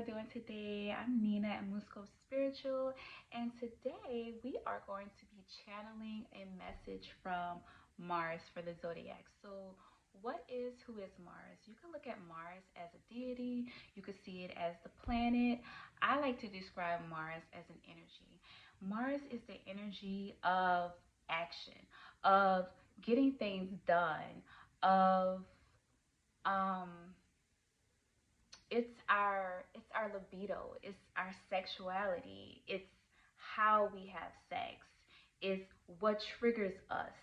doing today? I'm Nina at Musco Spiritual, and today we are going to be channeling a message from Mars for the zodiac. So, who is Mars? You can look at Mars as a deity, you could see it as the planet. I like to describe Mars as an energy. Mars is the energy of action, of getting things done, of um it's our libido, it's our sexuality, it's how we have sex, it's what triggers us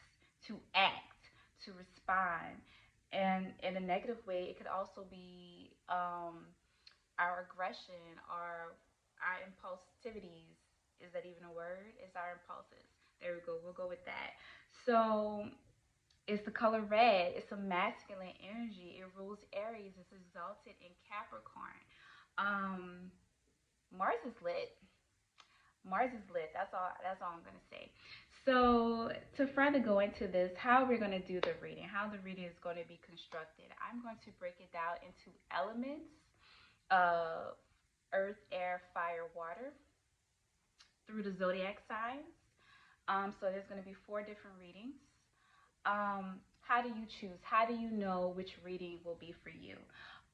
to act, to respond. And in a negative way, it could also be our aggression, our impulsivities. Is that even a word? It's our impulses. There we go, we'll go with that. So it's the color red. It's a masculine energy. It rules Aries. It's exalted in Capricorn. Um, Mars is lit. Mars is lit. That's all I'm gonna say. So to further go into this, how we're gonna do the reading, how the reading is going to be constructed, I'm going to break it down into elements of earth, air, fire, water through the zodiac signs. So there's going to be 4 different readings. How do you choose? How do you know which reading will be for you?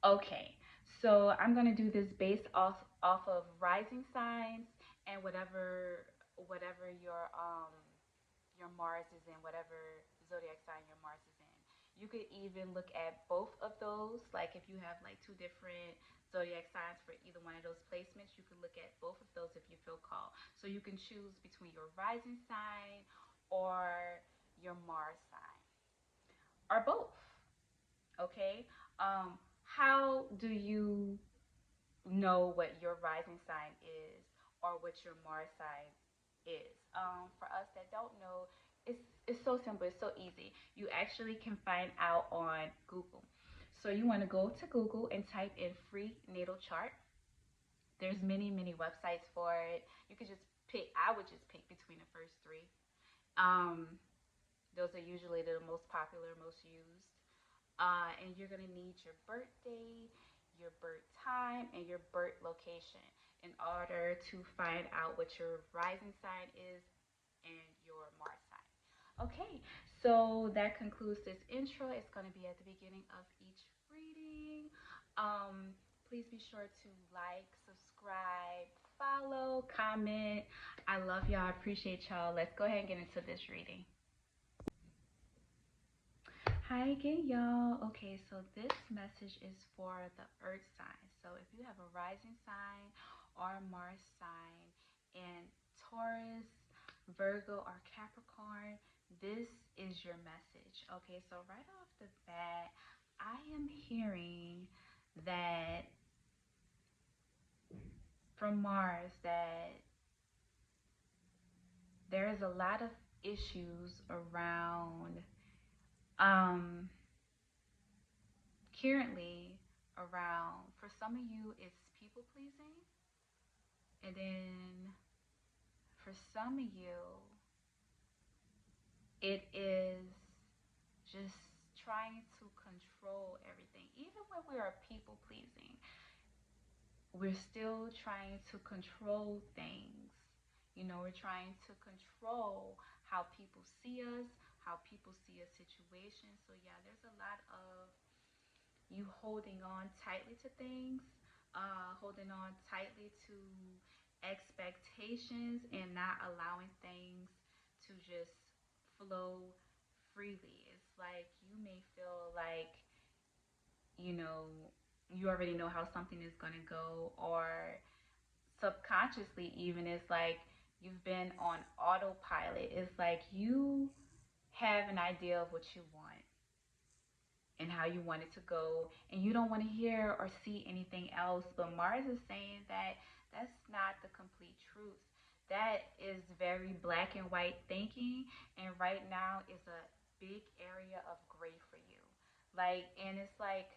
Okay, so I'm gonna do this based off of rising signs and whatever your Mars is in, whatever zodiac sign your Mars is in. You could even look at both of those. Like if you have like 2 different zodiac signs for either one of those placements, you can look at both of those if you feel called. So you can choose between your rising sign or your Mars sign or both. Okay. How do you know what your rising sign is or what your Mars sign is? For us that don't know, it's so simple. It's so easy. You actually can find out on Google. So you want to go to Google and type in free natal chart. There's many websites for it. You could just pick. I would just pick between the first 3. Um, those are usually the most popular, most used. And you're going to need your birthday, your birth time, and your birth location in order to find out what your rising sign is and your Mars sign. Okay, so that concludes this intro. It's going to be at the beginning of each reading. Please be sure to like, subscribe, follow, comment. I love y'all. I appreciate y'all. Let's go ahead and get into this reading. Hi again, y'all. Okay, so this message is for the earth sign. So if you have a rising sign or a Mars sign in Taurus, Virgo, or Capricorn, this is your message. Okay, so right off the bat, I am hearing that from Mars that there is a lot of issues around um currently around, for some of you it's people pleasing, and then for some of you it is just trying to control everything. Even when we are people pleasing, we're still trying to control things. We're trying to control how people see us, how people see a situation. So yeah, there's a lot of you holding on tightly to things, holding on tightly to expectations, and not allowing things to just flow freely. It's like you may feel like, you know, you already know how something is going to go, or subconsciously, even it's like you've been on autopilot. It's like you have an idea of what you want and how you want it to go, and you don't want to hear or see anything else. But Mars is saying that that's not the complete truth. That is very black and white thinking, and right now is a big area of gray for you. And it's like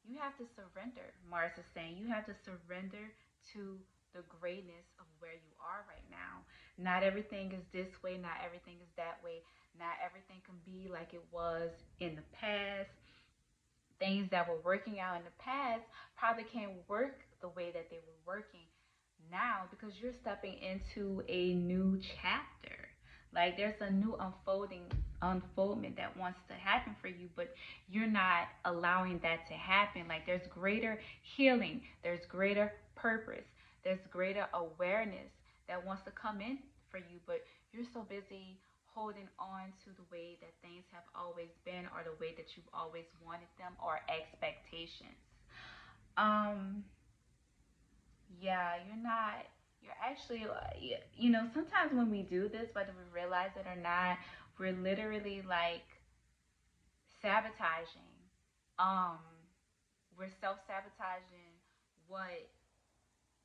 you have to surrender. Mars is saying you have to surrender to the grayness of where you are right now. Not everything is this way, not everything is that way, not everything can be like it was in the past. things that were working out in the past probably can't work the way that they were working now, because you're stepping into a new chapter. Like there's a new unfoldment that wants to happen for you, but you're not allowing that to happen. Like there's greater healing, there's greater purpose, there's greater awareness that wants to come in for you, but you're so busy holding on to the way that things have always been, or the way that you've always wanted them, or expectations. Um, yeah, you're actually, sometimes when we do this, whether we realize it or not, we're literally like sabotaging. Um, we're self sabotaging what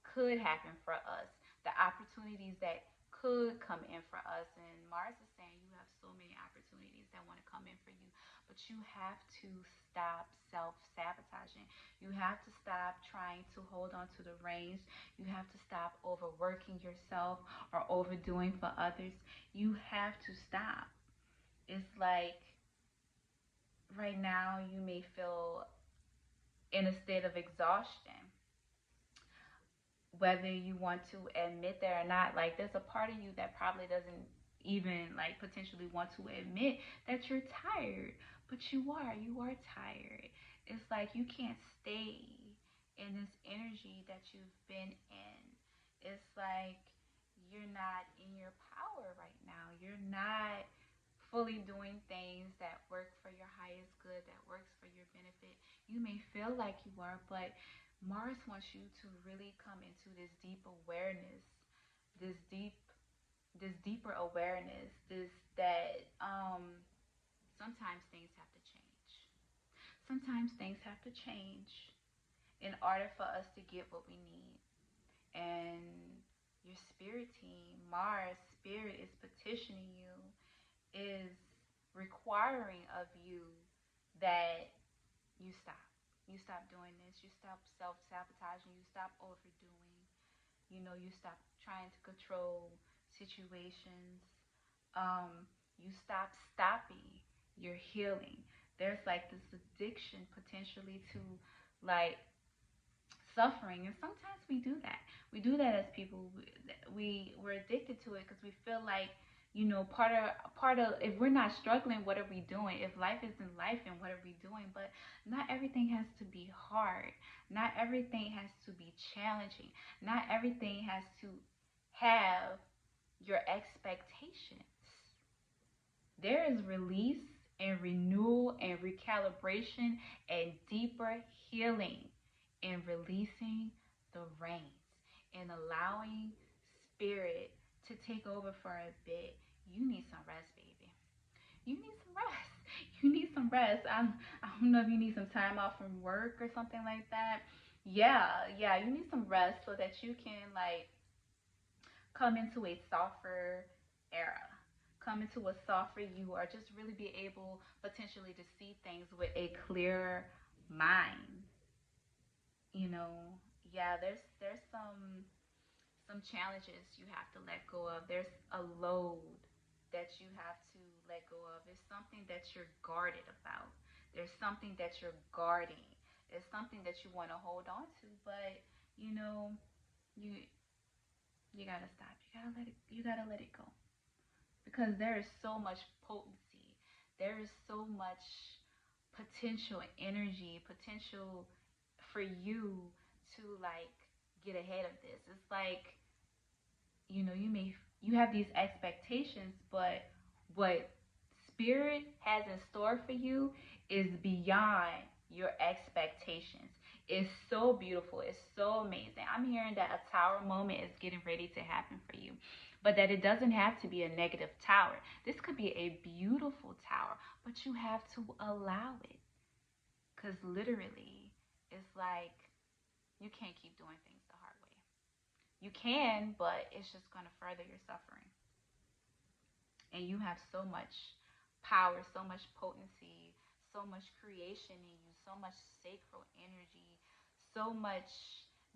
could happen for us, the opportunities that could come in for us. And Mars is saying you have so many opportunities that want to come in for you, but you have to stop self sabotaging. You have to stop trying to hold on to the reins. You have to stop overworking yourself or overdoing for others. You have to stop. It's like right now you may feel in a state of exhaustion, whether you want to admit that or not. Like there's a part of you that probably doesn't even like potentially want to admit that you're tired, but you are tired. It's like you can't stay in this energy that you've been in. It's like you're not in your power right now. You're not fully doing things that work for your highest good, that works for your benefit. You may feel like you are, but Mars wants you to really come into this deep awareness, this deeper awareness, this that sometimes things have to change. Sometimes things have to change in order for us to get what we need. And your spirit team, Mars spirit, is petitioning you, is requiring of you that you stop. You stop doing this. You stop self sabotaging. You stop overdoing. You stop trying to control situations. You stop stopping your healing. There's like this addiction potentially to like suffering, and sometimes we do that as people. We're addicted to it because we feel like, part of if we're not struggling, what are we doing? If life isn't life, and what are we doing? But not everything has to be hard, not everything has to be challenging, not everything has to have your expectations. There is release and renewal and recalibration and deeper healing in releasing the reins and allowing spirit to take over for a bit. You need some rest, baby. You need some rest. You need some rest. I don't know if you need some time off from work or something like that. Yeah, you need some rest so that you can like come into a softer era, come into a softer you, or just really be able potentially to see things with a clearer mind. You know, yeah, there's some challenges you have to let go of. There's a load that you have to let go of. It's something that you're guarded about. There's something that you're guarding. It's something that you want to hold on to, but you know, you you gotta stop. You gotta let it go, because there is so much potency. There is so much potential energy, potential for you to like get ahead of this. It's like, you have these expectations, but what spirit has in store for you is beyond your expectations. It's so beautiful. It's so amazing. I'm hearing that a tower moment is getting ready to happen for you, but that it doesn't have to be a negative tower. This could be a beautiful tower, but you have to allow it. Because literally, it's like you can't keep doing things the hard way. You can, but it's just going to further your suffering. And you have so much power, so much potency, so much creation in you, so much sacral energy, so much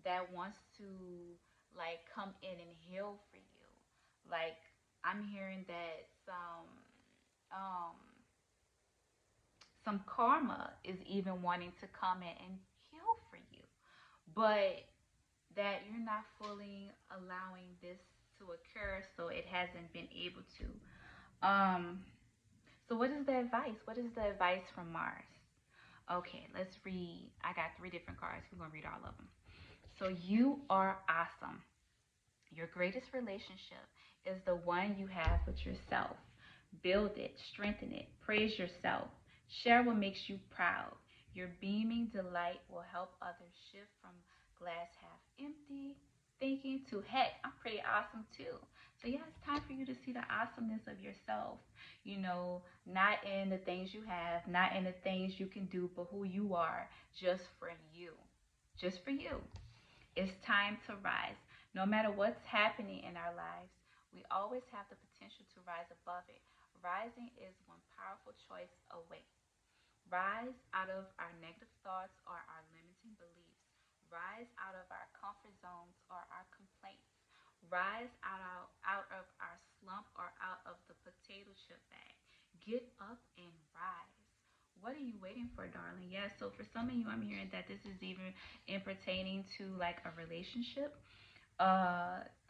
that wants to like come in and heal for you. Like I'm hearing that um some karma is even wanting to come in and heal for you, but that you're not fully allowing this to occur, so it hasn't been able to. So what is the advice? What is the advice from Mars? Okay, let's read. I got 3 different cards. We're gonna read all of them. So you are awesome. Your greatest relationship is the one you have with yourself. Build it, strengthen it, praise yourself, share what makes you proud. Your beaming delight will help others shift from glass half empty thinking to heck, I'm pretty awesome too. So, yeah, it's time for you to see the awesomeness of yourself. Not in the things you have, not in the things you can do, but who you are just for you. Just for you. It's time to rise. No matter what's happening in our lives, we always have the potential to rise above it. Rising is one powerful choice away. Rise out of our negative thoughts or our limiting beliefs. Rise out of our comfort zones or our complaints. Rise out of our slump or out of the potato chip bag. Get up and rise. What are you waiting for, darling? Yes, so for some of you, I'm hearing that this is even in pertaining to like a relationship.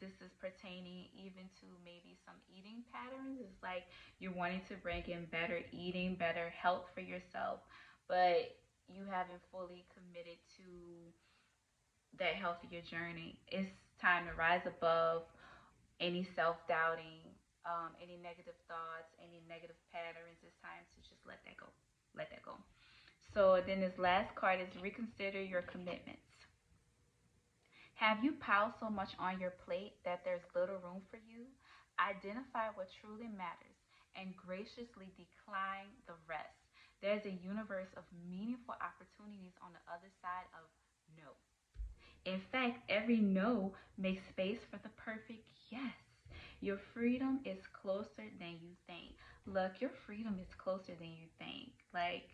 This is pertaining even to maybe some eating patterns. It's like you're wanting to bring in better eating, better health for yourself, but you haven't fully committed to that healthier journey. It's time to rise above any self-doubting, any negative thoughts, any negative patterns. It's time to just let that go. Let that go. So then this last card is reconsider your commitments. Have you piled so much on your plate that there's little room for you? Identify what truly matters and graciously decline the rest. There's a universe of meaningful opportunities on the other side of no. In fact, every no makes space for the perfect yes. Your freedom is closer than you think. Look, your freedom is closer than you think. Like,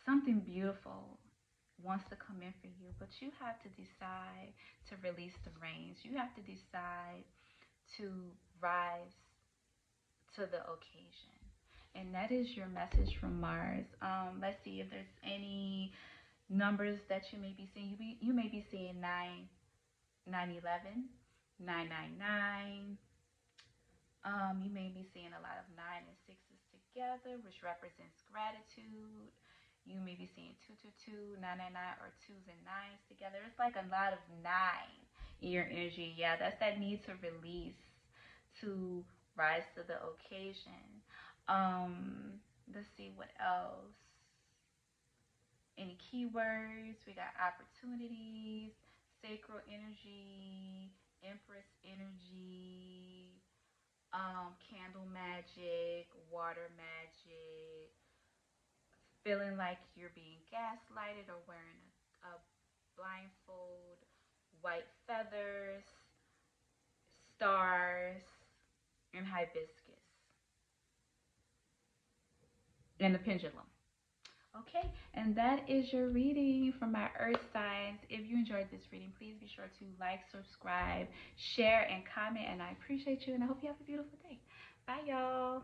something beautiful wants to come in for you, but you have to decide to release the reins. You have to decide to rise to the occasion. And that is your message from Mars. Let's see if there's any numbers that you may be seeing. You may be seeing 9, 911, 999. You may be seeing a lot of 9 and 6s together, which represents gratitude. You may be seeing 222, 999, or 2s and 9s together. It's like a lot of 9 in your energy. Yeah, that's that need to release, to rise to the occasion. Let's see what else. Any keywords? We got opportunities, sacral energy, empress energy, candle magic, water magic, feeling like you're being gaslighted or wearing a blindfold, white feathers, stars, and hibiscus, and the pendulum. Okay, and that is your reading for my earth signs. If you enjoyed this reading, please be sure to like, subscribe, share, and comment, and I appreciate you, and I hope you have a beautiful day. Bye, y'all.